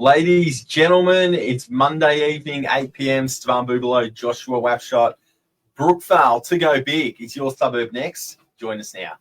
Ladies, gentlemen, it's Monday evening, 8 p.m. Stefan Bubalo, Joshua Wapshot, Brookvale to go big. It's your suburb next. Join us now.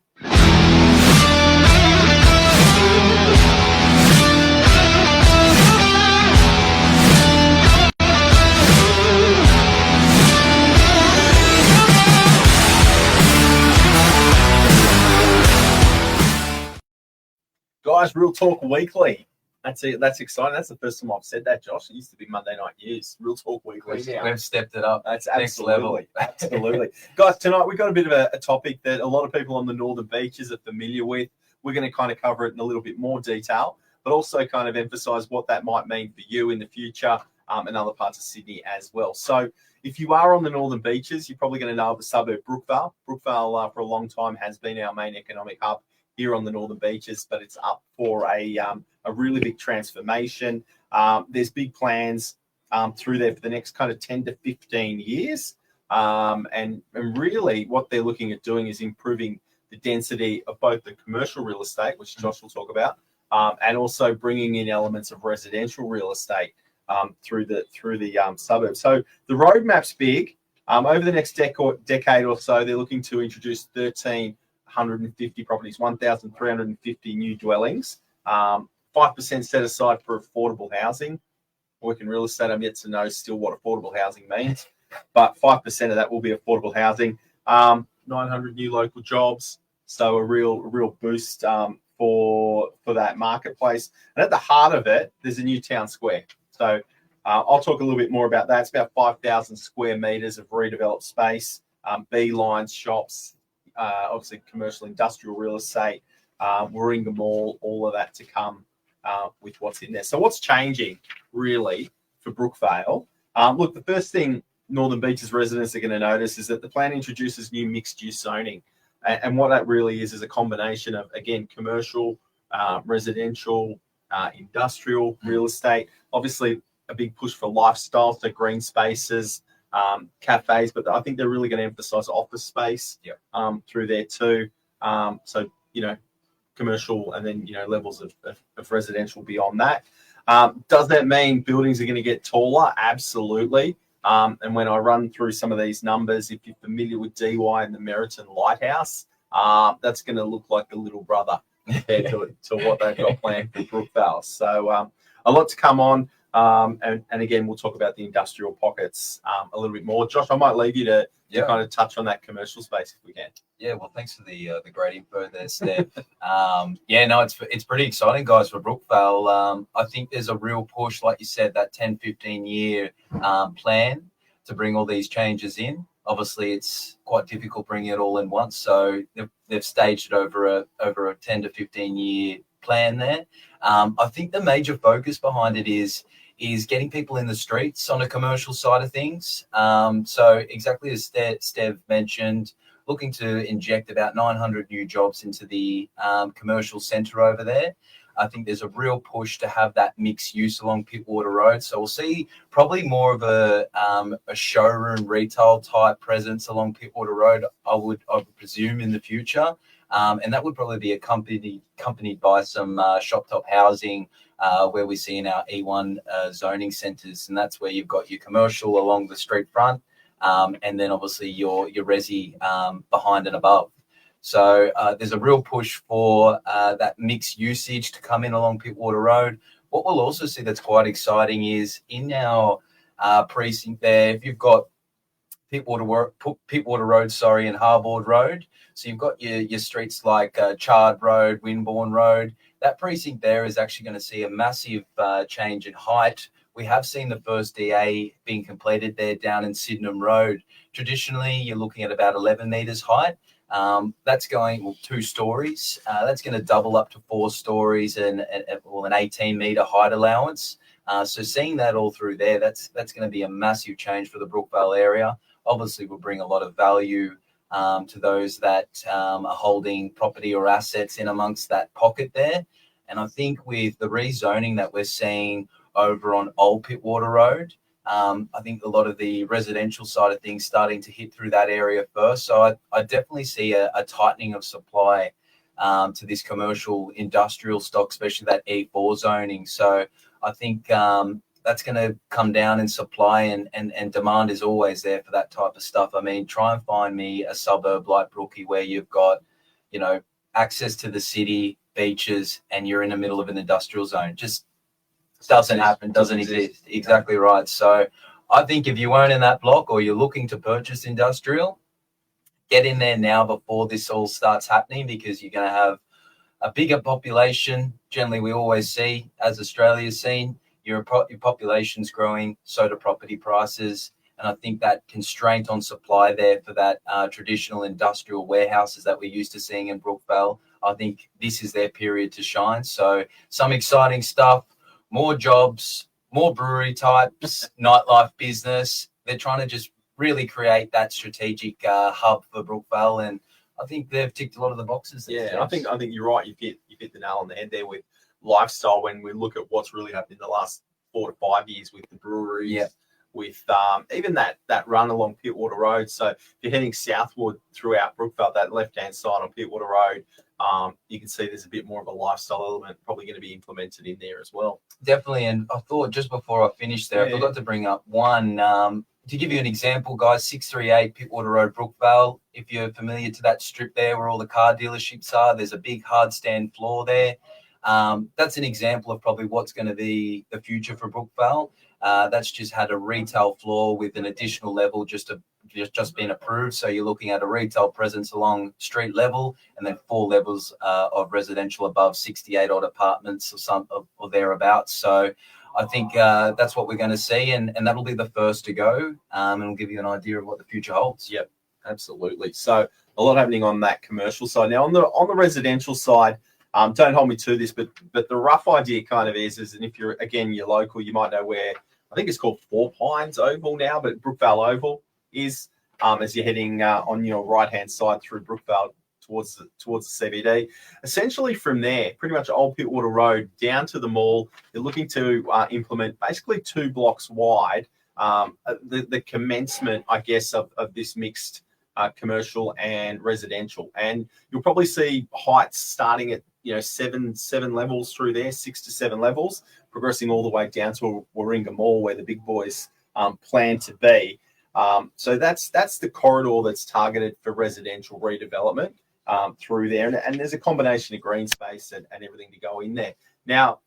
Guys, Real Talk Weekly. That's it. That's exciting. That's the first time I've said that, Josh. It used to be Monday Night News. Real Talk Weekly. We've stepped it up. That's next level. Absolutely. Guys, tonight we've got a bit of a topic that a lot of people on the northern beaches are familiar with. We're going to kind of cover it in a little bit more detail, but also kind of emphasize what that might mean for you in the future and other parts of Sydney as well. So if you are on the northern beaches, you're probably going to know of the suburb Brookvale. Brookvale for a long time has been our main economic hub here on the northern beaches, but it's up for a really big transformation. There's big plans through there for the next kind of 10 to 15 years. And really what they're looking at doing is improving the density of both the commercial real estate, which Josh will talk about, and also bringing in elements of residential real estate through the suburbs. So the roadmap's big. Over the next decade or so, they're looking to introduce 1,350 properties, 1,350 new dwellings, 5% set aside for affordable housing. Work in real estate, I'm yet to know still what affordable housing means, but 5% of that will be affordable housing. 900 new local jobs, so a real boost for that marketplace. And at the heart of it, there's a new town square. So I'll talk a little bit more about that. It's about 5,000 square metres of redeveloped space, B-lines, shops, obviously commercial industrial real estate, Warringah Mall, all of that to come with what's in there. So what's changing really for Brookvale? Look, the first thing Northern Beaches residents are going to notice is that the plan introduces new mixed-use zoning. And what that really is a combination of, again, commercial, residential, industrial real estate. Obviously, a big push for lifestyle, so green spaces, cafes, but I think they're really going to emphasize office space through there too. So, commercial and then, levels of residential beyond that. Does that mean buildings are going to get taller? Absolutely. And when I run through some of these numbers, if you're familiar with DY and the Meriton Lighthouse, that's going to look like the little brother compared to what they've got planned for Brookvale. So a lot to come on. And again, we'll talk about the industrial pockets a little bit more. Josh, I might leave you to kind of touch on that commercial space if we can. Yeah, well, thanks for the great info there, Steph. It's pretty exciting, guys, for Brookvale. I think there's a real push, like you said, that 10, 15-year plan to bring all these changes in. Obviously, it's quite difficult bringing it all in once, so they've staged it over a 10 to 15-year plan there. I think the major focus behind it is getting people in the streets on a commercial side of things. So exactly as Steph mentioned, looking to inject about 900 new jobs into the commercial centre over there. I think there's a real push to have that mixed use along Pittwater Road. So we'll see probably more of a showroom retail type presence along Pittwater Road, I would presume, in the future. And that would probably be accompanied by some shop top housing where we see in our E1 zoning centres. And that's where you've got your commercial along the street front, and then obviously your resi behind and above. So there's a real push for that mixed usage to come in along Pittwater Road. What we'll also see that's quite exciting is in our precinct there, if you've got Pittwater Road, and Harbord Road. So you've got your streets like Chard Road, Winbourne Road. That precinct there is actually going to see a massive change in height. We have seen the first DA being completed there down in Sydenham Road. Traditionally, you're looking at about 11 metres height. That's going 2 stories. That's going to double up to 4 stories and an 18-metre height allowance. So seeing that all through there, that's going to be a massive change for the Brookvale area. Obviously, will bring a lot of value to those that are holding property or assets in amongst that pocket there. And I think with the rezoning that we're seeing over on Old Pittwater Road, I think a lot of the residential side of things starting to hit through that area first. So I definitely see a tightening of supply to this commercial industrial stock, especially that E4 zoning. So I think that's going to come down in supply, and demand is always there for that type of stuff. I mean, try and find me a suburb like Brookie where you've got, access to the city, beaches, and you're in the middle of an industrial zone. Just doesn't happen, doesn't exist. Exactly right. So I think if you weren't in that block or you're looking to purchase industrial, get in there now before this all starts happening, because you're going to have a bigger population. Generally, we always see, as Australia's seen, your population's growing, so do property prices. And I think that constraint on supply there for that traditional industrial warehouses that we're used to seeing in Brookvale, I think this is their period to shine. So some exciting stuff, more jobs, more brewery types, nightlife business. They're trying to just really create that strategic hub for Brookvale, and I think they've ticked a lot of the boxes. Yeah, I think you're right. You hit the nail on the head there with lifestyle. When we look at what's really happened in the last 4 to 5 years with the breweries, with even that run along Pittwater Road. So if you're heading southward throughout Brookvale, that left-hand side on Pittwater Road, you can see there's a bit more of a lifestyle element probably going to be implemented in there as well. Definitely. And I thought just before I finished there, I forgot to bring up one. To give you an example, guys, 638 Pittwater Road, Brookvale. If you're familiar to that strip there where all the car dealerships are, there's a big hard stand floor there. That's an example of probably what's going to be the future for Brookvale. That's just had a retail floor with an additional level just been approved. So you're looking at a retail presence along street level, and then 4 levels of residential above 68 odd apartments or thereabouts. So I think that's what we're going to see, and that'll be the first to go, and it'll give you an idea of what the future holds. Yep, absolutely. So a lot happening on that commercial side. Now on the residential side, don't hold me to this, but the rough idea kind of is, and if you're local, you might know where, I think it's called Four Pines Oval now, but Brookvale Oval is, as you're heading on your right-hand side through Brookvale towards the CBD. Essentially from there, pretty much Old Pittwater Road down to the mall, you're looking to implement basically 2 blocks wide, the commencement, I guess, of this mixed commercial and residential. And you'll probably see heights starting at seven levels through there, 6 to 7 levels, progressing all the way down to Warringah Mall, where the big boys plan to be. So that's the corridor that's targeted for residential redevelopment through there, and there's a combination of green space and everything to go in there. Now,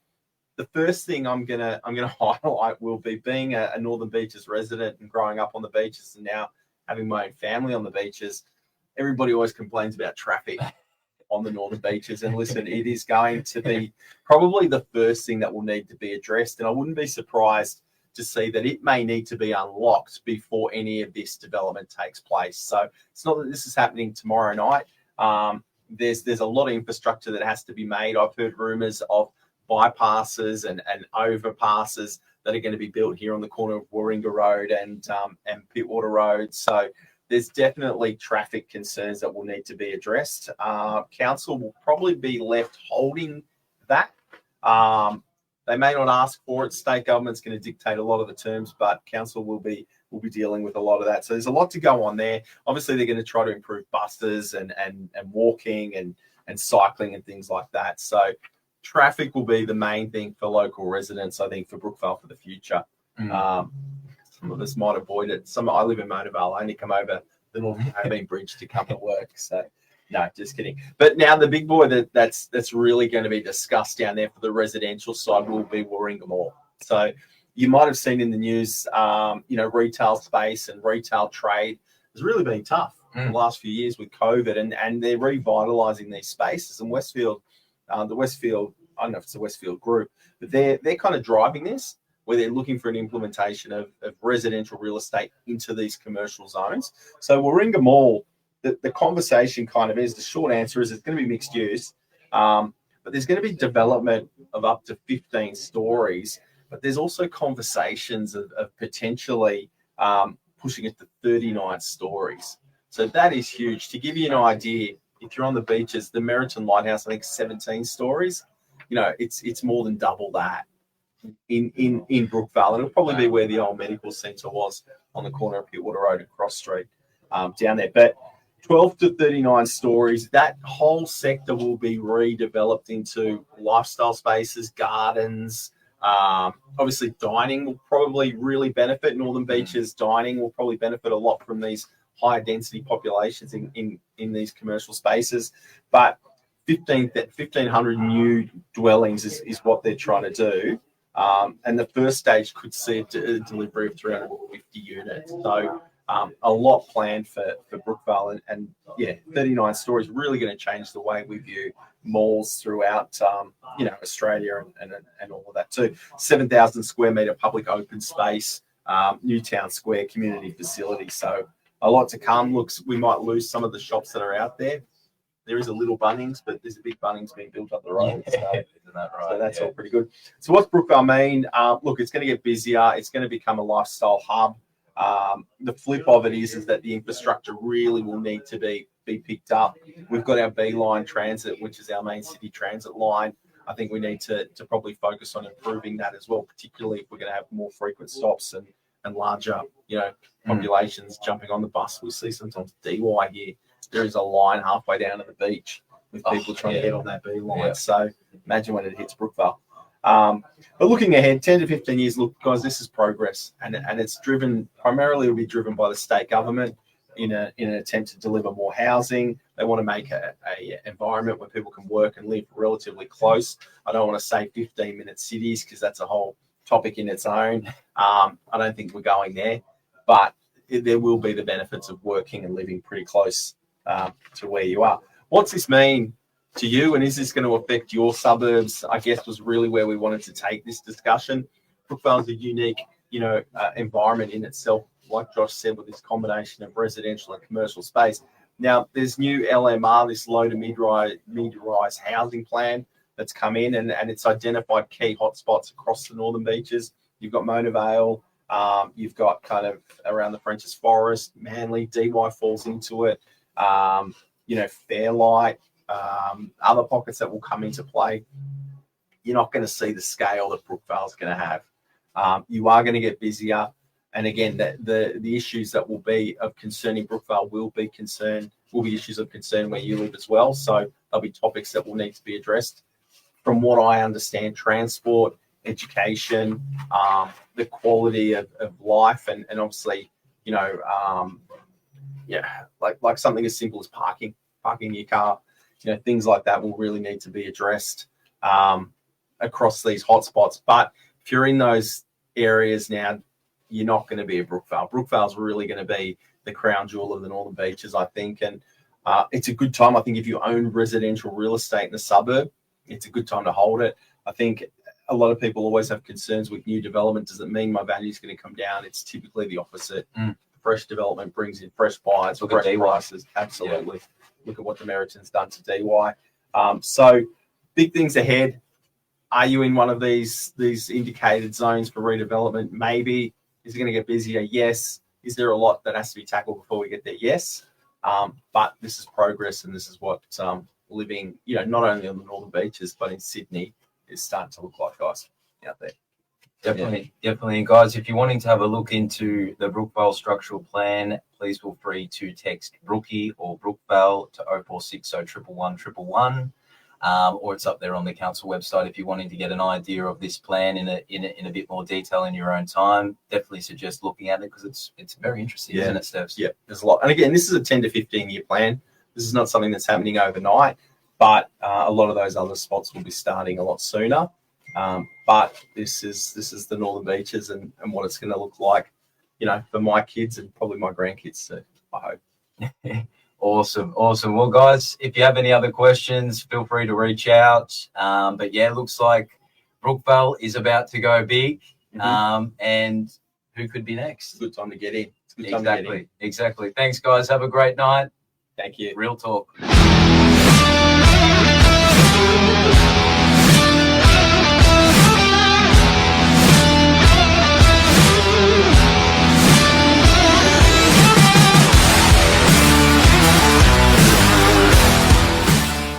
the first thing I'm gonna highlight will be being a Northern Beaches resident and growing up on the beaches, and now having my own family on the beaches. Everybody always complains about traffic on the Northern Beaches, and listen, it is going to be probably the first thing that will need to be addressed, and I wouldn't be surprised to see that it may need to be unlocked before any of this development takes place. So it's not that this is happening tomorrow night. There's a lot of infrastructure that has to be made. I've heard rumours of bypasses and overpasses that are going to be built here on the corner of Warringah Road and Pittwater Road. So there's definitely traffic concerns that will need to be addressed. Council will probably be left holding that. They may not ask for it. State government's going to dictate a lot of the terms, but council will be dealing with a lot of that. So there's a lot to go on there. Obviously, they're going to try to improve buses and walking and cycling and things like that. So traffic will be the main thing for local residents, I think, for Brookvale for the future. Some of us might avoid it. I live in Monavale. I only come over the Northern Caribbean Bridge to come to work. So no, just kidding. But now the big boy that's really going to be discussed down there for the residential side will be Warringah Mall. So you might have seen in the news, retail space and retail trade has really been tough in the last few years with COVID, and they're revitalising these spaces. And Westfield, I don't know if it's the Westfield group, but they're kind of driving this, where they're looking for an implementation of residential real estate into these commercial zones. So Warringah Mall, the conversation kind of is, the short answer is it's going to be mixed use, but there's going to be development of up to 15 stories, but there's also conversations of potentially pushing it to 39 stories. So that is huge. To give you an idea, if you're on the beaches, the Meriton Lighthouse, I think 17 stories, it's more than double that in Brookvale, and it'll probably be where the old medical centre was on the corner of Pittwater Road and Cross Street down there. But 12 to 39 stories. That whole sector will be redeveloped into lifestyle spaces, gardens. Obviously, dining will probably really benefit. Northern Beaches dining will probably benefit a lot from these higher density populations in these commercial spaces. But 1,500 new dwellings is what they're trying to do. And the first stage could see a delivery of 350 units. So a lot planned for Brookvale. And yeah, 39 stories really going to change the way we view malls throughout, Australia and all of that too. 7,000 square metre public open space, Newtown Square community facility. So a lot to come. Looks, we might lose some of the shops that are out there. There is a little Bunnings, but there's a big Bunnings being built up the road. Yeah, isn't that right? So that's all pretty good. So what's Brookvale mean? Look, it's going to get busier. It's going to become a lifestyle hub. The flip of it is that the infrastructure really will need to be picked up. We've got our B line transit, which is our main city transit line. I think we need to probably focus on improving that as well, particularly if we're going to have more frequent stops and larger, populations jumping on the bus. We see sometimes DY here. There is a line halfway down to the beach with people trying to get on that B line. Yeah. So imagine when it hits Brookvale. But looking ahead, 10 to 15 years, look, guys, this is progress. And it's primarily will be driven by the state government in an attempt to deliver more housing. They want to make a environment where people can work and live relatively close. I don't want to say 15-minute cities because that's a whole topic in its own. I don't think we're going there. But there will be the benefits of working and living pretty close to where you are. What's this mean to you, and is this going to affect your suburbs? I guess was really where we wanted to take this discussion. Brookvale is a unique, environment in itself, like Josh said, with this combination of residential and commercial space. Now, there's new LMR, this low to mid-rise housing plan that's come in, and it's identified key hotspots across the Northern Beaches. You've got Mona Vale, you've got kind of around the French's Forest, Manly, DY falls into it. Fairlight, other pockets that will come into play. You're not going to see the scale that Brookvale's going to have. You are going to get busier. And again, the issues that will be of concern in Brookvale will be issues of concern where you live as well. So there'll be topics that will need to be addressed. From what I understand, transport, education, the quality of life, and obviously, like something as simple as parking your car, things like that will really need to be addressed across these hotspots. But if you're in those areas now, you're not going to be a Brookvale. Brookvale's really going to be the crown jewel of the Northern Beaches, I think. And it's a good time. I think if you own residential real estate in the suburb, it's a good time to hold it. I think a lot of people always have concerns with new development. Does it mean my value is going to come down? It's typically the opposite. Fresh development brings in fresh buyers, fresh prices. Absolutely. Yeah. Look at what the Meriton's done to DY. So big things ahead. Are you in one of these indicated zones for redevelopment? Maybe. Is it going to get busier? Yes. Is there a lot that has to be tackled before we get there? Yes. But this is progress, and this is what living, not only on the Northern Beaches, but in Sydney is starting to look like, guys, out there. Definitely. And guys, if you're wanting to have a look into the Brookvale structural plan, please feel free to text Brookie or Brookvale to 0460 111 111. Or it's up there on the council website if you're wanting to get an idea of this plan in a bit more detail in your own time. Definitely suggest looking at it because it's very interesting, isn't it, Stephs? Yeah, there's a lot. And again, this is a 10 to 15 year plan. This is not something that's happening overnight, but a lot of those other spots will be starting a lot sooner. But this is the Northern Beaches and what it's going to look like, for my kids and probably my grandkids too, I hope. Awesome. Well, guys, if you have any other questions, feel free to reach out. But yeah, looks like Brookvale is about to go big. And who could be next? Good time to get in. Exactly. Thanks, guys. Have a great night. Thank you. Real talk.